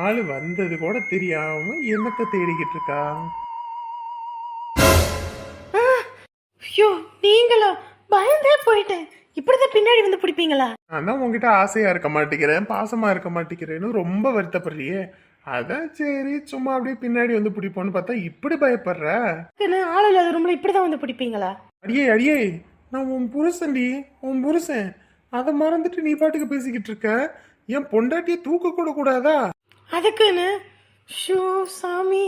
ஆளு வந்தது கூட தெரியாம என்னத்தை தேடிக்கிட்டு இருக்கா? ஐயோ நீங்களா? பயந்தே போயிட்டேன். இப்படிதான் பின்னாடி வந்து பிடிப்பீங்களா? நான் தான் உங்ககிட்ட ஆசையா இருக்க மாட்டேங்கிறேன், பாசமா இருக்க மாட்டேங்கிறேன்னு ரொம்ப வருத்தப்படுறியே. அதான் சரி சும்மா அப்படியே பின்னாடி வந்து பிடிப்போன்னு பார்த்தா இப்படி பயப்படுற. ஆள் இல்லாத ரூம்ல இப்படிதான் வந்து பிடிப்பீங்களா? அடியே அடியே, நான் உன் புருஷன்டி, உன் புருஷன். அதை மறந்துட்டு நீ பாட்டுக்கு பேசிக்கிட்டு இருக்க. என் பொண்டாட்டியை தூக்க கூட கூடாதா? அதுக்குன்னு ஷோ சாமி.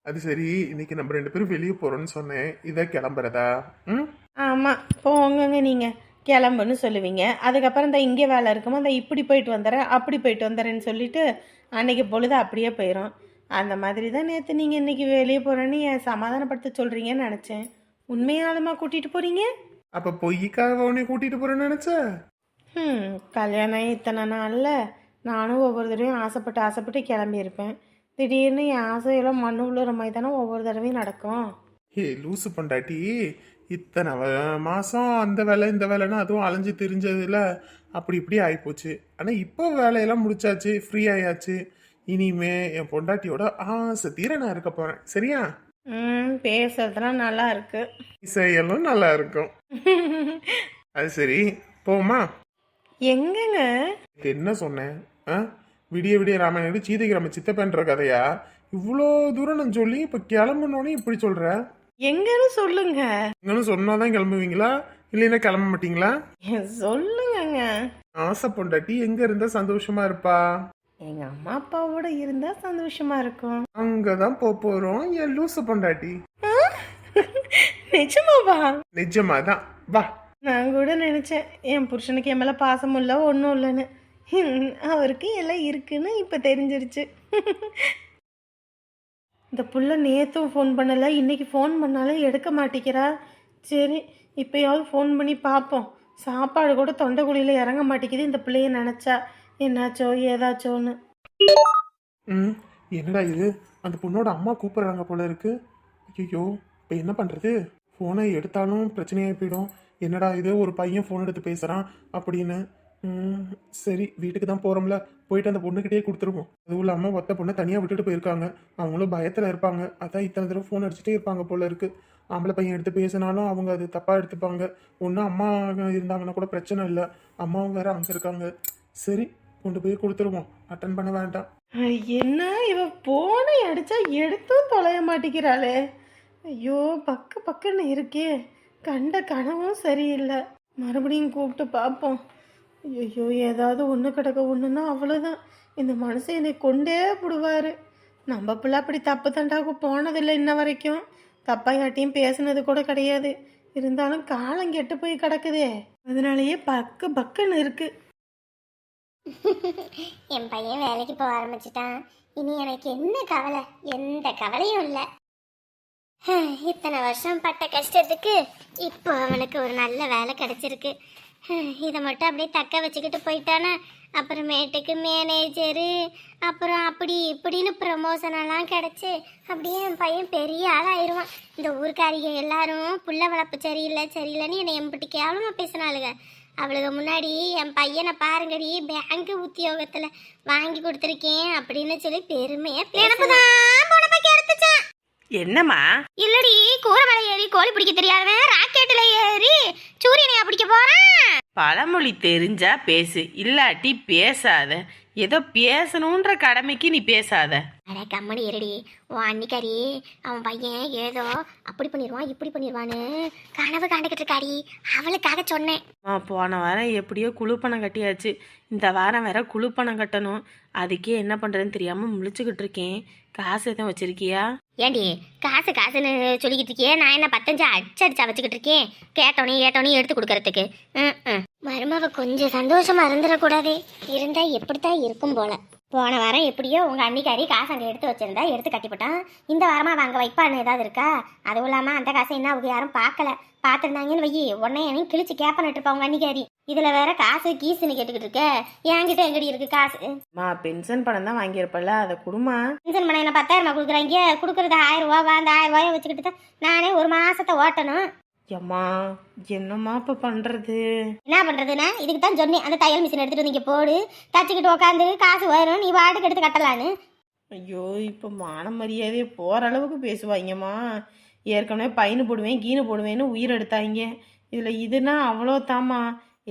அது சரி, இன்னைக்கு நம்ம 2 பேரும் வெளியே போறோம்னு சொன்னேன், இதை கிளம்புறதா? ம். ஆமா போங்கங்க. நீங்க கிளம்புன்னு சொல்லுவீங்க, அதுக்கப்புறம் இந்த இங்கே வேலை இருக்குமோ இந்த இப்படி போயிட்டு வந்துடுறேன் அப்படி போயிட்டு வந்துடுறேன்னு சொல்லிட்டு அன்னைக்கு பொழுது அப்படியே போயிடும். அந்த மாதிரி தான் நேற்று நீங்கள் இன்னைக்கு வெளியே போகிறேன்னு என் சமாதானப்படுத்த சொல்கிறீங்கன்னு நினச்சேன். உண்மையாலுமா கூட்டிகிட்டு போகிறீங்க? அப்ப பொய்க்காக உன்னை கூட்டிட்டு போறேன்னு நினைச்ச? கல்யாணம் இத்தனை நாளில் நானும் ஒவ்வொரு தடவையும் ஆசைப்பட்டு கிளம்பியிருப்பேன். திடீர்னு என் ஆசையெல்லாம் மண்ணு உள்ளுற மாதிரி தானே ஒவ்வொரு தடவையும் நடக்கும். ஹே லூசு பொண்டாட்டி, இத்தனை மாசம் அந்த வேலை இந்த வேலைன்னா அதுவும் அலைஞ்சு திரிஞ்சதுல அப்படி இப்படி ஆயிப்போச்சு. ஆனா இப்போ வேலையெல்லாம் முடிச்சாச்சு, ஃப்ரீ ஆயாச்சு. இனிமே என் பொண்டாட்டியோட ஆசை தீர நான் இருக்க போறேன், சரியா? பேசுறதுலாம் நல்லா இருக்கு. இசையெல்லாம் நல்லா இருக்கும். அது சரி, போமா? எங்கங்க? என்ன சொன்னேன்? விடிய விடிய ராமாயணம் சீதைக்கு நம்ம சித்தப்பன்ற கதையா? இவ்வளோ தூரம் நான் சொல்லி இப்ப கிளம்பணும்னு இப்படி சொல்ற? எங்கன்னு சொல்லுங்க. எங்கன்னு சொன்னாதான் கிளம்புவீங்களா, இல்லைன்னா கிளம்ப மாட்டீங்களா? சொல்லுங்க. ஆசை பொண்டாட்டி எங்க இருந்தா சந்தோஷமா இருப்பா? எங்க அம்மா அப்பாவோட இருந்தா சந்தோஷமா இருக்கும். அங்கதான் போறோம் என் லூசு பொண்டாட்டி. நிஜமாவா? நிஜமாதான், வா. நான் கூட நினைச்சேன் என் புருஷனுக்கு என் மேல பாசம் இல்ல ஒன்றும் இல்லைன்னு. அவருக்கு எல்லாம் இருக்குன்னு இப்ப தெரிஞ்சிருச்சு. இந்த புள்ள நேற்றும் ஃபோன் பண்ணலை, இன்னைக்கு ஃபோன் பண்ணாலும் எடுக்க மாட்டேங்கிறா. சரி இப்போயாவது ஃபோன் பண்ணி பார்ப்போம். சாப்பாடு கூட தொண்டைக்குழியில் இறங்க மாட்டேங்குது இந்த பிள்ளைய நினச்சா. என்னாச்சோ ஏதாச்சோன்னு. ம். என்னடா இது, அந்த பொண்ணோட அம்மா கூப்பிடுறாங்க போல இருக்கு. ஐயோ, இப்போ என்ன பண்ணுறது? ஃபோனை எடுத்தாலும் பிரச்சனையாகி போயிடும். என்னடா இது, ஒரு பையன் ஃபோன் எடுத்து பேசுகிறான் அப்படின்னு. சரி வீட்டுக்கு தான் போகிறோம்ல, போயிட்டு அந்த பொண்ணுக்கிட்டே கொடுத்துருவோம். அதுவும் இல்லாமல் ஒத்த பொண்ணை தனியாக விட்டுட்டு போயிருக்காங்க, அவங்களும் பயத்தில் இருப்பாங்க. அதான் இத்தனை தடவை ஃபோன் அடிச்சுட்டே இருப்பாங்க போல இருக்கு. ஆம்பளை பையன் எடுத்து பேசினாலும் அவங்க அது தப்பாக எடுத்துப்பாங்க. ஒன்றும் அம்மா இருந்தாங்கன்னா கூட பிரச்சனை இல்லை, அம்மாவும் வேற அங்கே இருக்காங்க. சரி கொண்டு போய் கொடுத்துருவோம், அட்டன் பண்ண வேண்டாம். என்ன இவ போனை அடிச்சா எடுத்தும் தொலைய மாட்டேங்கிறாளே. ஐயோ பக்கு பக்குன்னு இருக்கே. கண்ட கனவும் சரியில்லை. மறுபடியும் கூப்பிட்டு பார்ப்போம். ஐயோ ஏதாவது ஒன்று கிடக்க ஒன்றுன்னா அவ்வளோதான். இந்த மனுஷன் என்னை கொண்டே விடுவார். நம்ம பிள்ளை அப்படி தப்பு தண்டாக்கு போனதில்லை இன்ன வரைக்கும். தப்பாயாட்டியும் பேசுனது கூட கிடையாது. இருந்தாலும் காலம் கெட்டு போய் கிடக்குதே, அதனாலயே பக்கு பக்குன்னு இருக்கு. என் பையன் வேலைக்கு போக ஆரம்பிச்சிட்டான். இனி எனக்கு என்ன கவலை? எந்த கவலையும் இல்லை. இத்தனை வருஷம் பட்ட கஷ்டத்துக்கு இப்போ அவனுக்கு ஒரு நல்ல வேலை கிடைச்சிருக்கு. இதை மட்டும் அப்படியே தக்க வச்சுக்கிட்டு போயிட்டானா அப்புறமேட்டுக்கு மேனேஜரு அப்புறம் அப்படி இப்படின்னு ப்ரமோஷனெல்லாம் கிடச்சி அப்படியே என் பையன் பெரிய ஆளாயிருவான். இந்த ஊர்க்காரிக எல்லாரும் புள்ள வளர்ப்பு சரியில்லைன்னு என்னை எம்பிட்டு கேவலமாக பேசினாளுங்க. அவளுக்கு முன்னாடி என் பையனை பாருங்கடி பேங்க் உத்தியோகத்துல வாங்கி கொடுத்துருக்கேன் அப்படின்னு சொல்லி பெருமையா எடுத்துச்சான். என்னம்மா? இல்லடி, கூரை மேல ஏறி கோழி பிடிக்க தெரியாதவன் ராக்கெட்ல ஏறி சூரியனையா பிடிக்க போறான். பழமொழி தெரிஞ்சா பேசு, இல்லாட்டி பேசாத. ஏதோ பேசணுன்ற கடமைக்கு நீ பேசாத. அட கம்மனி இருடி, உன் அன்னிக்காரி அவன் பையன் ஏதோ அப்படி பண்ணிடுவான் இப்படி பண்ணிடுவான்னு கனவு காண்டுகிட்டு இருக்காடி, அவளுக்காக சொன்னேன். போன வாரம் எப்படியோ குழுப்பணம் கட்டியாச்சு, இந்த வாரம் வேற குழுப்பணம் கட்டணும். அதுக்கே என்ன பண்றதுன்னு தெரியாம முழிச்சுக்கிட்டு இருக்கேன். காசு எதுவும் வச்சிருக்கியா? ஏண்டி காசுன்னு சொல்லிக்கிட்டு இருக்கியே, நான் என்ன 15 அடிச்சா வச்சுக்கிட்டு இருக்கேன் கேட்டோனே எடுத்து கொடுக்கறதுக்கு. மருமவ கொஞ்சம் சந்தோஷமா இருந்துடக்கூடாது, இருந்தா எப்படித்தான் இருக்கும் போல. போன வாரம் எப்படியோ உங்க அன்னிக்காரி காசு அங்கே எடுத்து வச்சிருந்தா எடுத்து கட்டிவிட்டான். இந்த வாரமா அவன் அங்கே வைப்பான்னு ஏதாவது இருக்கா? அதுவும் இல்லாமல் அந்த காசை என்ன அவங்க யாரும் பார்க்கல, பார்த்துருந்தாங்கன்னு வையி உடனே எனக்கு கிழிச்சு கேப்பன்னுட்டு இருப்பா உங்க அன்னிக்காரி. இதுல வேற காசு கீசுன்னு கேட்டுக்கிட்டு இருக்க. என்கிட்ட எங்கடி இருக்கு காசு? பென்ஷன் பணம் தான் வாங்கியிருப்பல, அதை கொடுமா. பென்ஷன் பணம் என்ன 10,000 கொடுக்குறாங்க? கொடுக்குறது 1000 ரூபா. அந்த 1000 ரூபாயை வச்சுக்கிட்டு தான் நானே ஒரு மாசத்தை ஓட்டணும். ஏம்மா என்னம்மா இப்போ பண்ணுறது? என்ன பண்றதுன்னா இதுக்கு தான் சொன்னேன், அந்த தையல் மிஷின் எடுத்துட்டு வந்து இங்க போடு, தச்சுக்கிட்டு உட்காந்து காசு வரும், நீ வாட்டுக்கு எடுத்து கட்டலான்னு. ஐயோ இப்போ மான மரியாதையே போகிற அளவுக்கு பேசுவாங்கம்மா. ஏற்கனவே பையனு போடுவேன் கீனு போடுவேன்னு உயிர் எடுத்தாங்க. இதில் இதுனா அவ்வளோ தாம்மா.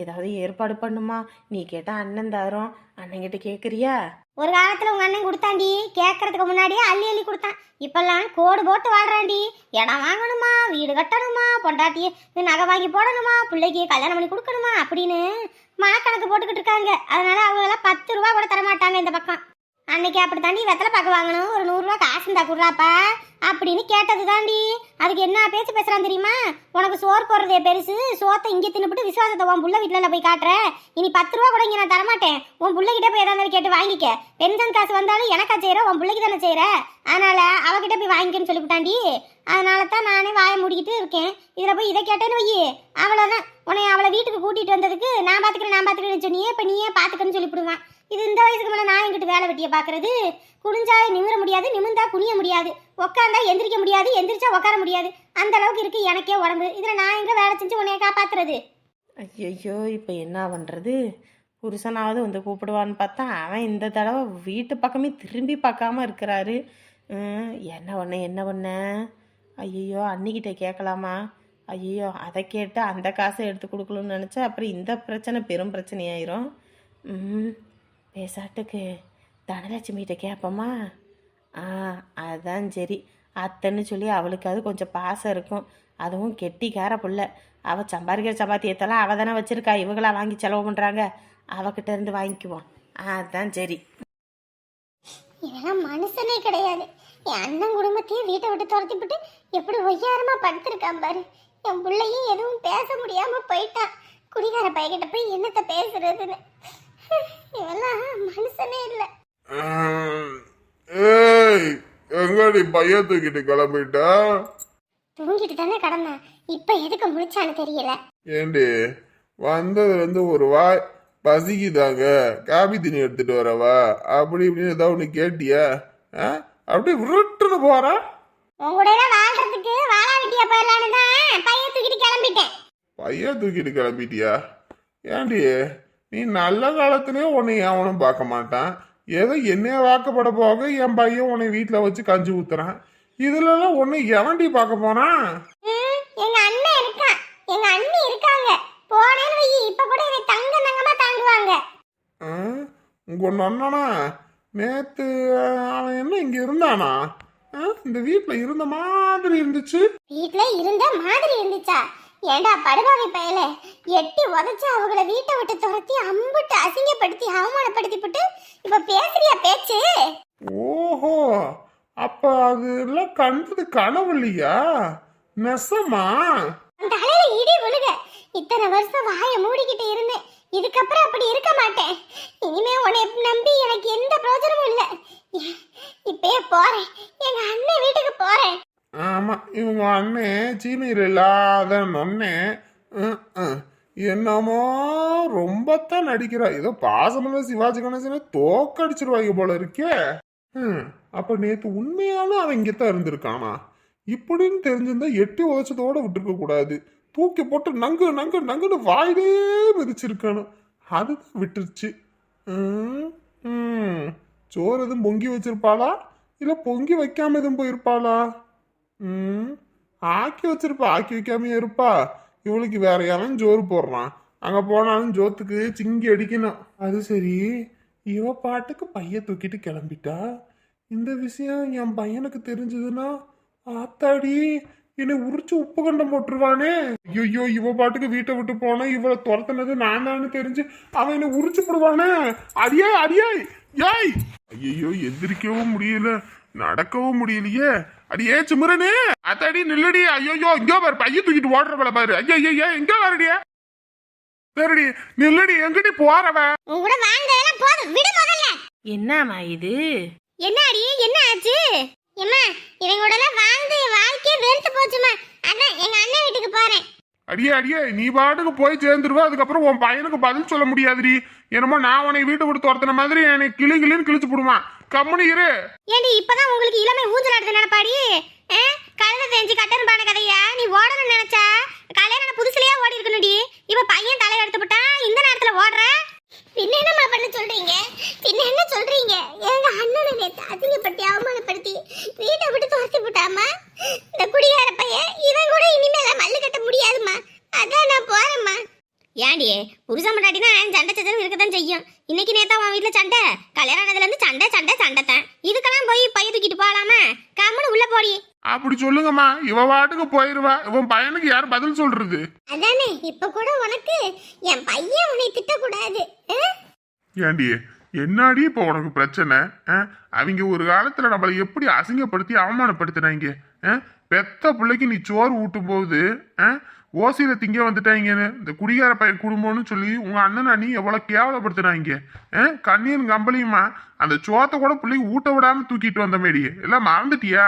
ஏதாவது ஏற்பாடு பண்ணுமா? நீ கேட்டால் அண்ணன் தாரோம், அண்ணங்கிட்ட கேட்குறியா? ஒரு காலத்துல உங்க அண்ணன் கொடுத்தாண்டி, கேட்கறதுக்கு முன்னாடியே அள்ளி அள்ளி கொடுத்தான். இப்பெல்லாம் கோடு போட்டு வாழ்றாண்டி. இடம் வாங்கணுமா, வீடு கட்டணுமா, பொண்டாட்டி நகை வாங்கி போடணுமா, பிள்ளைக்கு கல்யாணம் பண்ணி கொடுக்கணுமா அப்படின்னு மனக்கணக்கு போட்டுக்கிட்டு இருக்காங்க. அதனால அவங்க எல்லாம் 10 ரூபா கூட தரமாட்டாங்க இந்த பக்கம். அன்னைக்கு அப்படி தாண்டி வெத்தலை பாக்கு வாங்கணும், ஒரு 100 ரூபா காசு இருந்தா குடுறாப்பா அப்படின்னு கேட்டது தாண்டி. அதுக்கு என்ன பேச்சு பேசுறான் தெரியுமா? உனக்கு சோறு போடுறதே பெருசு, சோத்தை இங்கே தின்னுபிட்டு விசுவாசத்தை உன் புள்ள வீட்டில் போய் காட்டுற, இனி 10 ரூபா கூட இங்கே நான் தரமாட்டேன், உன் பிள்ளைகிட்ட போய் ஏதாவது கேட்டு வாங்கிக்க, பென்ஷன் காசு வந்தாலும் எனக்கா செய்யற, உன் பிள்ளைக்கு தானே செய்யற, அதனால அவகிட்ட போய் வாங்கிக்கன்னு சொல்லிவிட்டாண்டி. அதனால தான் நானே வாயை முடிக்கிட்டு இருக்கேன். இதில் போய் இதை கேட்டேன்னு வையி, அவ்வளோதான். உன்னை அவளை வீட்டுக்கு கூட்டிகிட்டு வந்ததுக்கு நான் பார்த்துக்கிறேன்னு சொன்னியே, இப்போ நீயே பார்த்துக்கன்னு சொல்லிவிடுவான். இது இந்த வயசுக்கு மேலே நான் எங்கிட்ட வேலை வெட்டியை பார்க்கறது? குனிஞ்சா நிமிர முடியாது, நிமிந்தா குனிய முடியாது, உட்காந்தா எந்திரிக்க முடியாது, எந்திரிச்சா உட்கார முடியாது, அந்த அளவுக்கு இருக்கு எனக்கே உடம்பு. இதில் நான் எங்கே வேலை செஞ்சு உன்னைய காப்பாத்துறது? ஐயோ இப்போ என்ன பண்ணுறது? புருஷனாவது வந்து கூப்பிடுவான்னு பார்த்தா அவன் இந்த தடவை வீட்டு பக்கமே திரும்பி பார்க்காம இருக்கிறாரு. என்ன பண்ண? ஐயோ அன்னிக்கிட்ட கேட்கலாமா? ஐயோ அதை கேட்டு அந்த காசை எடுத்து கொடுக்கணும்னு நினச்சா அப்புறம் இந்த பிரச்சனை பெரும் பிரச்சனையாயிரும். பேசாட்டுக்கு தனலட்சுமிகிட்ட கேட்போமா? அதுதான் சரி. அத்தைன்னு சொல்லி அவளுக்காவது கொஞ்சம் பாசம் இருக்கும். அதுவும் கெட்டிக்கார புள்ள. அவள் சம்பாதிக்கிற சம்பாத்தியத்தெல்லாம் அவள் தானே வச்சுருக்கா, இவங்களா வாங்கி செலவு பண்ணுறாங்க, அவகிட்ட இருந்து வாங்கிக்குவோம். அதுதான் சரி. இதெல்லாம் மனுஷனே கிடையாது. என் அண்ணன் குடும்பத்தையும் வீட்டை விட்டு துரத்திவிட்டு எப்படி ஒய்யாரமா படுத்திருக்கான் பாரு. என் பிள்ளையும் எதுவும் பேச முடியாம போயிட்டான். குடிகார பையன்கிட்ட போய் என்னத்த பேசுறதுன்னு. இவெல்லாம் மனுஷனே இல்லை. எங்கடி பையன் தூக்கிட்டு கிளம்பிட்டா? தூங்கிட்டு தானே கடந்தான், இப்ப எதுக்கு முழிச்சான்னு தெரியல. ஏண்டி வந்ததுல ஒரு வாய் பசிக்குதாங்க, காபி தண்ணி எடுத்துட்டு வரவா அப்படி இப்படின்னு ஏதாவது ஒண்ணு கேட்டியா? அப்படி விருட்டுன்னு போறா. உன் கூட எல்லாம் வாழ்றதுக்கு வாழா வெட்டியா போயிடலான்னு தான் பையன் தூக்கிட்டு கிளம்பிட்டேன். பையன் தூக்கிட்டு கிளம்பிட்டியா? ஏண்டி நீ நல்ல காலத்திலே உன்னை எவனும் பார்க்க மாட்டான், ஏதோ என்னைய வாக்கப்பட போக என் பையன் உன்னை வீட்டில் வச்சு கஞ்சி ஊத்துறான், இதுலலாம் உன்னை எவன்டி பார்க்க போனான்? எங்க அண்ணன் இருக்கான், எங்க அண்ணி இருக்காங்க, போனேன்னு வை இப்ப கூட என்னை தங்கமா தாங்குவாங்க. உங்க அண்ணனா நேத்து அவன் என்ன இங்க இருந்தானா? இந்த வீட்டுல இருந்த மாதிரி இருந்துச்சு. வீட்டுல இருந்த மாதிரி இருந்துச்சா? ஏண்டா படுபாவி பயலே, எட்டி உதச்சு அவங்கள வீட்டை விட்டு துரத்தி அம்புட்டு அசிங்கப்படுத்தி அவமானப்படுத்தி போட்டு இப்ப பேசுறியா பேச்சு? ஓஹோ, அப்ப அதெல்லாம் கண்டது கனவு இல்லையா, நெசமா? அந்த தலையில இடி விழுக. இத்தனை வருஷம் வாயை மூடிக்கிட்டு இருந்தேன், இதுக்கப்புறம் அப்படி இருக்க மாட்டேன். இனிமே உன்னை நம்பி எனக்கு எந்த பிரயோஜனமும் இல்லை. இப்பயே போறேன், எங்க அண்ணன் வீட்டுக்கு போறேன். ஆமா, இவங்க அண்ணன் சீனியர் இல்லாத நொன்னே என்னமோ ரொம்பத்தான் நடிக்கிறா. ஏதோ பாசமல்ல சிவாஜி கணேசனை தோக்கடிச்சிருவாங்க போல இருக்கே. அப்ப நேத்து உண்மையான அவன் இங்கத்தான் இருந்திருக்கானா? இப்படின்னு தெரிஞ்சிருந்தா எட்டி உதச்சதோட விட்டுருக்க கூடாது, தூக்கி போட்டு நங்கு நங்கு நங்குன்னு வாயிலே மிதிச்சிருக்கணும். அதுதான் விட்டுருச்சு. சோறு எதுவும் பொங்கி வச்சிருப்பாளா, இல்ல பொங்கி வைக்காம எதுவும் போயிருப்பாளா? ஆக்கி வச்சிருப்பா, ஆக்கி வைக்காம இருப்பா. இவளுக்கு வேற யாரும் ஜோறு போடுறான், அங்க போனாலும் ஜோத்துக்கு சிங்கி அடிக்கணும். அது சரி, இவ பாட்டுக்கு பைய தூக்கிட்டு கிளம்பிட்டா. இந்த விஷயம் என் பையனுக்கு தெரிஞ்சதுன்னா ஆத்தாடி என்னை உரிச்சு உப்பு கண்டம் போட்டுருவானே. ஐயோ, இவ பாட்டுக்கு வீட்டை விட்டு போனா இவளை துரத்துனது நான் தான் தெரிஞ்சு அவன் என்னை உரிச்சு போடுவானே. அடியே அடியே ஏய், ஐயோ எந்திரிக்கவும் முடியல, நடக்கவும் முடியலையே. அடியே சிமுரனே, அத்தாடி நில்லடி. ஐயோ இங்க பாரு, பையன் தூக்கிட்டு ஓடுறவள பாரு. ஐயோ எங்க வரடியா? சரிடி நில்லடி, எங்கடி போறவ? உங்களோட வாங்கலாம் போதும், விடு முதல்ல. என்னம்மா இது? என்ன அடி, என்ன ஆச்சு? ஏம்மா இவங்களோட எல்லாம் வாழ்ந்து வாழ்க்கையே வெறுத்து போச்சுமா, அதான் எங்க அண்ணன் வீட்டுக்கு போறேன். அடியே அடியே, நீ பாட்டுக்கு போய் சேர்ந்துருவா, அதுக்கப்புறம் உன் பையனுக்கு பதில் சொல்ல முடியாதுடி. என்னமோ நான் உன்னை வீட்டை விட்டு துரத்துன மாதிரி என்னை கிளி கிளின்னு கிழிச்சு போடுவான். கம்முனு இரு. ஏண்டி இப்பதான் உங்களுக்கு இளமை ஊஞ்சலாடுது நினைப்பாடி? கழுத தெரிஞ்சு கட்டரும்பான கதையா நீ ஓடணும்னு நினைச்சா கல்யாணம் புதுசுலயே ஓடி இருக்கணும்டி. இப்ப பையன் தலை எடுத்து போட்டா இந்த நேரத்துல ஓடுற. பின்ன என்னம்மா பண்ண சொல்றீங்க? பின்ன என்ன சொல்றீங்க? எங்க அண்ணனை நேத்து அசிங்கப்படுத்தி அவமானப்படுத்தி வீட்டை விட்டு துரத்தி போட்டாமா. இந்த குடியார பையன் இவன் கூட இனிமேல மல்லு கட்ட முடியாதுமா. அதான் நான் போறேம்மா. ஏன்டி புருஷன் முன்னாடினா சண்டை சச்சரவு இருக்கத்தான் செய்யும். இன்னைக்கு நேத்தா உன் வீட்டுல சண்டை, கல்யாணம் ஆனதுல இருந்து சண்டை சண்டை சண்டை தான். இதுக்கெல்லாம் போய் பைய தூக்கிட்டு போகலாமா? கம்முன்னு உள்ள போடி. அப்படி சொல்லுங்கம்மா, இவ வாட்டுக்கு போயிருவா. இவன் பையனுக்கு யார் பதில் சொல்றது? அதானே இப்ப கூட உனக்கு என் பையன் உன்னை திட்டக்கூடாது. ஏண்டி என்னாடி இப்போ உனக்கு பிரச்சனை? அவங்க ஒரு காலத்துல நம்மளை எப்படி அசிங்கப்படுத்தி அவமானப்படுத்தினாங்க. பெத்த பிள்ளைக்கு நீ சோறு ஊட்டும் போது ஓசியில திங்க வந்துட்டாங்கன்னு இந்த குடிகார பையன் குடும்பம்னு சொல்லி உங்க அண்ணன் அண்ணி எவ்வளவு கேவலப்படுத்தினாங்க. கண்ணியன் கம்பளியுமா அந்த சோத்தை கூட பிள்ளைக்கு ஊட்ட விடாம தூக்கிட்டு வந்த மாடி எல்லாம் மறந்துட்டியா?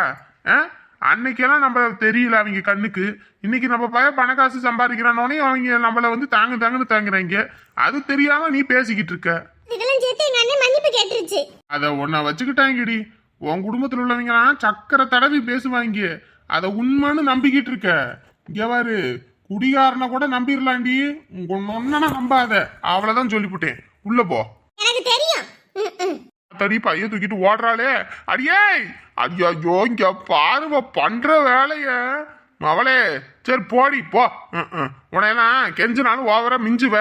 அன்னைக்கெல்லாம் நம்ம தெரியல அவங்க கண்ணுக்கு. இன்னைக்கு நம்ம பையன் பணக்காசு சம்பாதிக்கிறானோனே அவங்க நம்மள வந்து தாங்குன்னு தாங்குறாங்க. அது தெரியாம நீ பேசிக்கிட்டு இருக்க. இதெல்லாம் சேர்த்து எங்க அண்ணன் மன்னிப்பு கேட்டுருச்சு. அத உன்னை வச்சுக்கிட்டாங்கடி. உன் குடும்பத்துல உள்ளவங்கலாம் சக்கரை தடவி பேசுவாங்க. அத உண்மைன்னு நம்பிக்கிட்டு இருக்க. இங்க பாரு, குடிகாரனை கூட நம்பிடலாண்டி, ஒன்னா நம்பாத. அவ்வளவுதான் சொல்லிவிட்டேன். உள்ள போ. எனக்கு தெரியும். தடி பையன் தூக்கிட்டு ஓடுறாளே. அடியே ஐயோ இங்க பாருவ பண்ற வேலைய அவளே. சரி போடி போ. உனையெல்லாம் கெஞ்சினாலும் ஓவரா மிஞ்சுவ.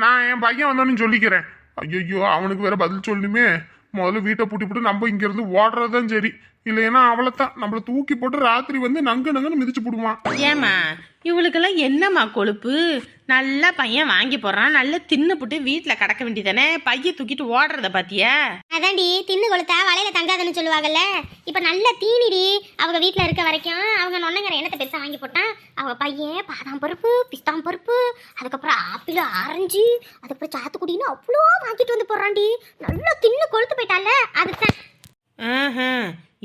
நான் என் பையன் வந்தோன்னு சொல்லிக்கிறேன். ஐயோ அவனுக்கு வேற பதில் சொல்லணுமே. முதல்ல வீட்டை பூட்டி போட்டு நம்ம இங்க இருந்து ஓடுறதுதான் சரி. இல்லைன்னா அவளைத்தான் நம்மள தூக்கி போட்டு ராத்திரி வந்து நங்குன்னு மிதிச்சு போடுவான். ஏமா இவளுக்கெல்லாம் என்னம்மா கொழுப்பு? நல்ல பையன் வாங்கி போடுறான், நல்ல தின்னு புட்டு வீட்டில் கிடக்க வேண்டியதானே. பைய தூக்கிட்டு ஓடுறத பாத்தியா? அதான்டி தின்னு கொளுத்தா வலையில தங்காதுன்னு சொல்லுவாங்கல்ல. இப்ப நல்ல தீனிடி. அவங்க வீட்டுல இருக்க வரைக்கும் அவங்க நொன்னங்கிற எண்ணத்தை பெருசா வாங்கி போட்டான். அவங்க பையன் பாதாம் பருப்பு, பிஸ்தாம் பருப்பு, அதுக்கப்புறம் ஆப்பிள், ஆரஞ்சு, அதுக்கப்புறம் சாத்துக்குடின்னு அவ்வளோ வாங்கிட்டு வந்து போடுறான்டி. நல்லா தின்னு கொளுத்து போயிட்டால. அதுதான்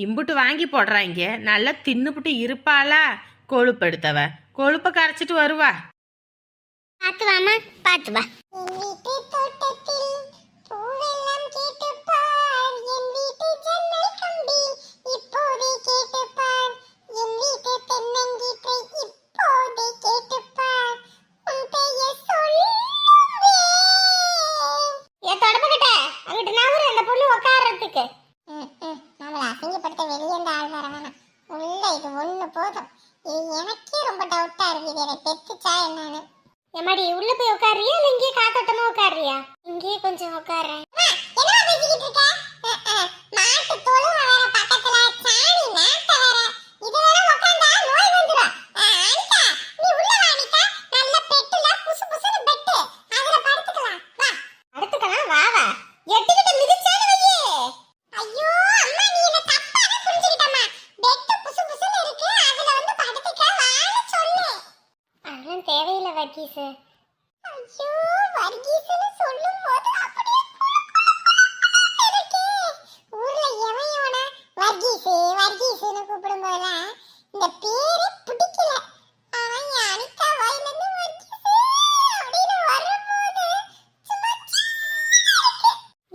இம்புட்டு வாங்கி போடுறாங்க. நல்லா தின்னுபுட்டு இருப்பாளா? கொழுப்பு எடுத்தவ கொழுப்பை கரைச்சிட்டு வருவா. பாத்து வாமா, பாத்து வா. என் வீட்டு தோட்டத்தில் பூவெல்லாம் கேட்டு பார். என் வீட்டு ஜன்னல் கம்பி இப்போதே கேட்டு பார். என் வீட்டு தென்னங்கீற்றை இப்போதே கேட்டு பார். உன் பெயர் சொல்லுவே. ஏன் தொடப்பக்கிட்ட அங்கிட்டு நவரு அந்த பொண்ணு உட்கார்றதுக்கு. நம்மளை அசிங்கப்படுத்த வெளியே இந்த ஆள் வர வேணாம். உள்ள இது ஒண்ணு போதும். இது எனக்கே ரொம்ப டவுட்டா இருக்குது. என்னை பெத்துச்சா என்னன்னு. எம்மாடி உள்ள போய் உட்காரியா இல்ல இங்கே காத்தோட்டமா உட்காரியா? இங்கே கொஞ்சம் உட்கார்றேன். என்ன பேசிக்கிட்டு இருக்க? மாட்டு தொழு வேற பக்கத்துல சாணி நாட்ட வேற. இது வேற உட்கார்ந்தா நோய் வந்துரும். அனிதா நீ உள்ள வா. அனிதா நல்ல பெட்டுல புசு புசுன்னு பெட்டு. அதுல படுத்துக்கலாம். வா படுத்துக்கலாம். வா வா. எட்டிக்கிட்ட மிதிச்சானே வையே. ஐயோ அம்மா நீ என்ன தப்பாக புரிஞ்சுக்கிட்டம்மா. பெட்டு புசு புசுன்னு இருக்கு. அதுல வந்து படுத்துக்க வான்னு சொல்லு. அதெல்லாம் தேவையில்லை வர்கீஸ். ஐயோ வர்கீஸ்னு சொல்லும்போது அப்படியே இருக்கு. ஊர்ல எவன் வர்கீஸ்னு கூப்பிடும்போதெல்லாம் இந்த பேரே பிடிக்கல. அவன் அனிதா வாயிலிருந்து வர்கீஸ் அப்படின்னு வரும்போது சும்மா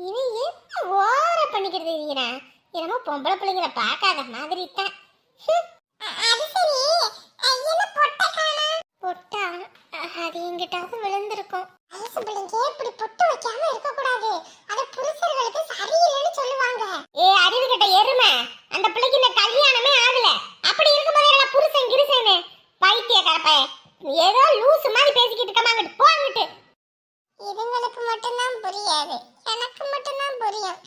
இவன் என்ன ஓவரா பண்ணிக்கிறது இருக்கா? என்னமோ பொம்பளை பிள்ளைங்களை பார்க்காத மாதிரி தான். அது சரி, என்ன பொட்டை காணா? பொட்டா அது எங்கிட்டாவது விழுந்திருக்கும். வயசு பிள்ளைங்க இப்படி பொட்டு வைக்காம இருக்க கூடாது. அது புருஷர்களுக்கு சரியில்லைன்னு சொல்லுவாங்க. அறிவு கிட்ட எருமை. அந்த பிள்ளைக்கு இந்த கல்யாணமே ஆகல. அப்படி இருக்கும்போது என்ன புருஷன் கிருசனே பைத்தியக்காரப்ப ஏதோ லூசு மாதிரி பேசிக்கிட்டு இருக்கமா. அங்கிட்டு போங்கிட்டு. இதுங்களுக்கு மட்டும்தான் புரியாது, எனக்கு மட்டும்தான் புரியும்.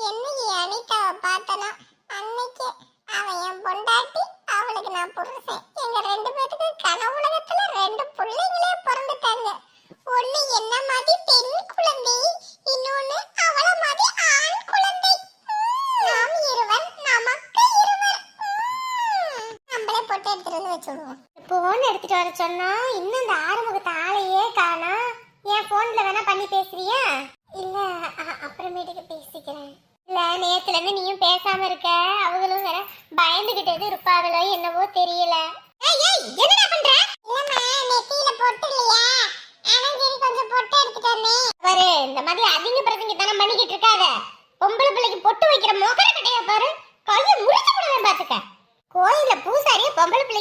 என்னைக்கு அனிதாவை பார்த்தனா அன்னைக்கு அவன் என் பொண்டாட்டி, அவளுக்கு நான் புருஷன். எங்க ரெண்டு பேருக்கு கனவுலகத்துல ரெண்டு பிள்ளைங்களே பிறந்துட்டாங்க. ஒண்ணு என்ன மாதிரி பெண் குழந்தை, இன்னொன்னு அவள மாதிரி ஆண் குழந்தை. நாம் இருவர் நமக்கு இருவர். நம்மளே போட்டு எடுத்துட்டு வச்சுடுவோம். போன் எடுத்துட்டு வர சொன்னா இன்னும் இந்த ஆறுமுகத்தை ஆளையே காணா. என் போன்ல வேணா பண்ணி பேசுறியா? இல்ல அப்புறமேட்டுக்கு பேசிக்கிறேன். இல்ல நேத்துல இருந்து நீயும் பேசாம இருக்க. அவங்களும் வேற பயந்துகிட்டே இருப்பாங்களோ என்னவோ தெரியல. என்னடா பண்ற? இல்லம்மா நெத்தியில பொட்டு இல்லையா, அதான் சரி கொஞ்சம் பொட்டு எடுத்துட்டு வந்தேன். பாரு இந்த மாதிரி அதிக பிரசங்க தான பண்ணிக்கிட்டு இருக்காத. பொம்பளை பிள்ளைக்கு பொட்டு வைக்கிற மோகர கட்டைய பாரு, கையை முறிச்சு விடுவேன் பாத்துக்க. கோயில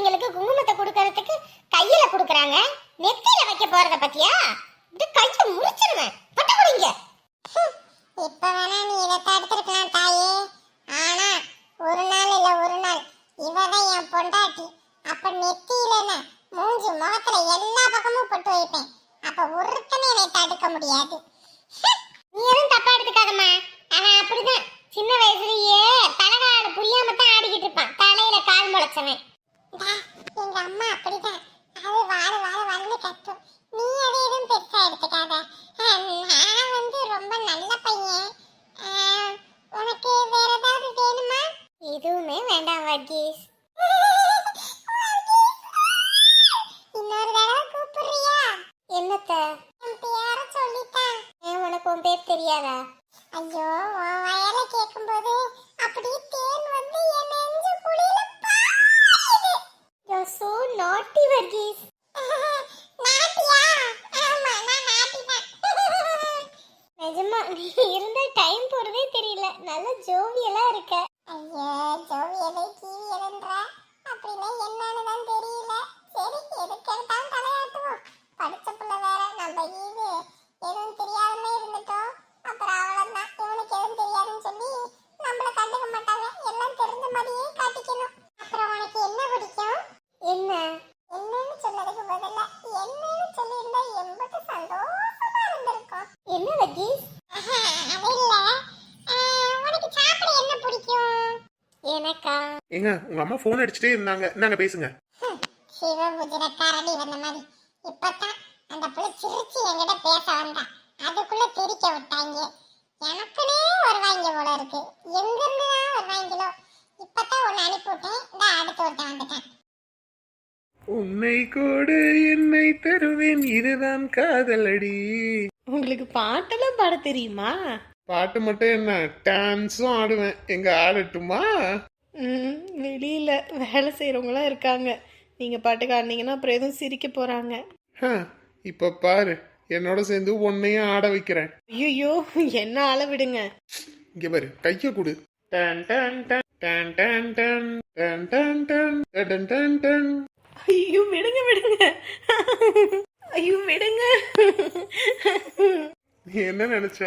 பிள்ளைங்களுக்கு குங்குமத்தை கொடுக்கறதுக்கு கையில கொடுக்கறாங்க, நெத்தியில வைக்க போறத பத்தியா? இது கையை முறிச்சிருவேன், பட்ட குடிங்க. இப்ப வேணா நீ இதை தடுத்திருக்கலாம் தாயே, ஆனா ஒரு நாள் இல்ல ஒரு நாள் இவதான் என் பொண்டாட்டி. அப்ப நெத்தியில மூஞ்சி முகத்துல எல்லா பக்கமும் போட்டு வைப்பேன். அப்ப ஒருத்தனை என்னை தடுக்க முடியாது. நீ எதுவும் தப்பா எடுத்துக்காதம்மா. அவன் அப்படிதான் சின்ன வயசுலயே தலகாடு புரியாம தான் ஆடிக்கிட்டு இருப்பான், தலையில கால் முளைச்சவன். எங்க அம்மா அப்படிதான், அது வாழ வாழ வந்து கத்தும். நீ அதை எதுவும் பெருசா எடுத்துக்காத. நான் வந்து ரொம்ப நல்ல பையன். உனக்கு வேற ஏதாவது வேணுமா? எதுவுமே வேண்டாம் வர்கீஸ். இன்னொரு தடவை கூப்பிடுறியா? என்னத்த? என் பேர சொல்லிட்டேன். உனக்கு உன் பேர் தெரியாதா? ஐயோ, உன் வயல கேட்கும்போது அப்படியே தேன் வந்து என் நெஞ்சு குழியில பாயுது. You're so naughty, Varghese. நாட்டியா? ஆமா, நான் நாட்டி தான். நிஜமா நீ இருந்த டைம் போறதே தெரியல, நல்ல ஜோவியலா இருக்க. ஐயோ, ஜோவியலை கீவியல்ன்ற அப்படின்னா என்னன்னு தான் தெரியல. சரி, எதுக்கு எடுத்தாலும் தலையாட்டுவோம். படிச்ச பிள்ளை வேற, நம்ம இது எதுவும் தெரியாமலே இருந்துட்டோம். அப்புறம் அவ்வளவுதான், இவனுக்கு எதுவும் தெரியாதுன்னு சொல்லி நம்மள கண்டுக்க மாட்டாங்க. எல்லாம் தெரிஞ்ச மாதிரியே காட்டிக்கணும். அப்புறம் உனக்கு என்ன பிடிக்கும்? என்ன என்னன்னு சொன்னதுக்கு பதிலா என்னன்னு சொல்லியிருந்தா எம்பட்டு சந்தோஷமா இருந்திருக்கும். என்ன வர்கீஸ்? அது இல்ல, உனக்கு சாப்பிட என்ன பிடிக்கும்? எனக்கா? ஏங்க, உங்க அம்மா போன் அடிச்சுட்டே இருந்தாங்க, நாங்க பேசுங்க. சிவபுஜர கரடி வந்த மாதிரி இப்பதான் அந்த புள்ள சிரிச்சு என்கிட்ட பேச வந்தா, அதுக்குள்ள திரிக்க விட்டாங்க. எனக்குனே வருவாங்க போல இருக்கு. எங்க இருந்து தான் வருவாங்களோ. இப்பதான் ஒன்னு அனுப்பிவிட்டேன், இந்த அடுத்து ஒருத்தன் வந்துட்டான். உன்னை கோடு என்னை தருவேன், இதுதான் காதலடி. உங்களுக்கு பாட்டெல்லாம் பாட தெரியுமா? பாட்டு மட்டும் என்ன, டான்ஸும் ஆடுவேன். எங்க ஆடட்டுமா? வெளியில வேலை செய்யறவங்களாம் இருக்காங்க, நீங்க பாட்டுக்கு ஆடினீங்கன்னா அப்புறம் எதுவும் சிரிக்க போறாங்க. இப்ப பாரு, என்னோட சேர்ந்து உன்னையும் ஆட வைக்கிறேன். ஐயோ, என்ன ஆள விடுங்க. இங்க பாரு, கைய கொடு. Done done done done done done done done done done done done. ஐயோ, விடுங்க விடுங்க. ஐயோ, விடுங்க. நீ என்ன நினைச்ச?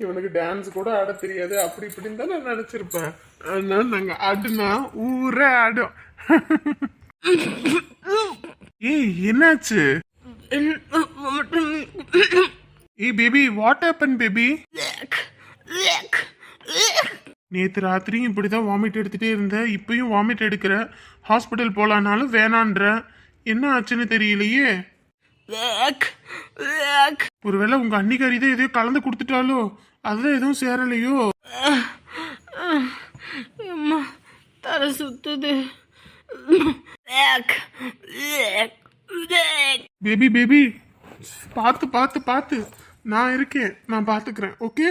இவனுக்கு டான்ஸ் கூட ஆட தெரியாது அப்படி இப்படின்னு தான் நான் நினைச்சிருப்பேன். அதனால நாங்க ஆடுனா ஊரே ஆடும். ஏய், என்னாச்சு? ஏய் பேபி, வாட் ஹேப்பன் பேபி? நேத்து ராத்திரியும் இப்படிதான் வாமிட் எடுத்துட்டே இருந்த, இப்பயும் வாமிட் எடுக்கிற. ஹாஸ்பிட்டல் போலானாலும் வேணான்ற. என்ன ஆச்சுன்னு தெரியலையே. ஒருவேளை உங்க அன்னிக்காரி தான் எதையோ கலந்து கொடுத்துட்டாலோ, அதுதான் எதுவும் சேரலையோ. அம்மா, தலை சுத்துது. பேபி பேபி, பார்த்து பார்த்து பார்த்து, நான் இருக்கேன், நான் பார்த்துக்கிறேன். ஓகே?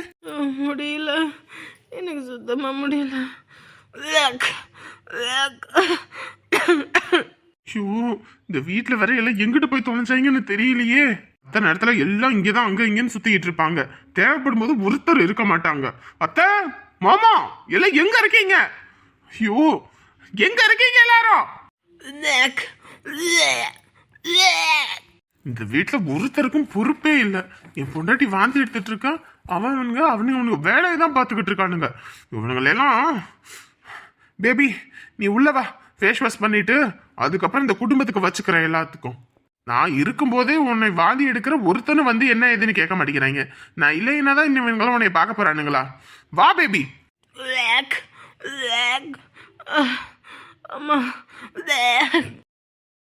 முடியல, எனக்கு சுத்தமா முடியல. ஷூ, இந்த வீட்டுல வர எல்லாம் எங்கிட்டு போய் தொலைஞ்சாங்கன்னு தெரியலையே. அத்த நேரத்துல எல்லாம் இங்கதான் அங்க இங்கன்னு சுத்திக்கிட்டு இருப்பாங்க. தேவைப்படும் போது ஒருத்தர் இருக்க மாட்டாங்க. அத்தை, மாமா, எல்லாம் எங்க இருக்கீங்க? ஐயோ, எங்க இருக்கீங்க எல்லாரும்? இந்த வீட்டுல ஒருத்தருக்கும் பொறுப்பே இல்ல. என் பொண்டாட்டி வாந்தி எடுத்துட்டு இருக்கான், அவனுங்க வேலையை தான் பாத்துக்கிட்டு இருக்கானுங்க. இவனுங்களெல்லாம். பேபி, நீ உள்ளவா, ஃபேஸ் வாஷ் பண்ணிட்டு அதுக்கப்புறம் இந்த குடும்பத்துக்கு வச்சுக்கிறேன் எல்லாத்துக்கும். நான் இருக்கும்போதே உன்னை வாந்தி எடுக்கிற ஒருத்தனும் வந்து என்ன ஏதுன்னு கேட்க மாட்டேங்கிறாங்க. நான் இல்லைன்னா தான் இவங்களும் உன்னை பார்க்க போறானுங்களா? வா பேபி. அம்மா.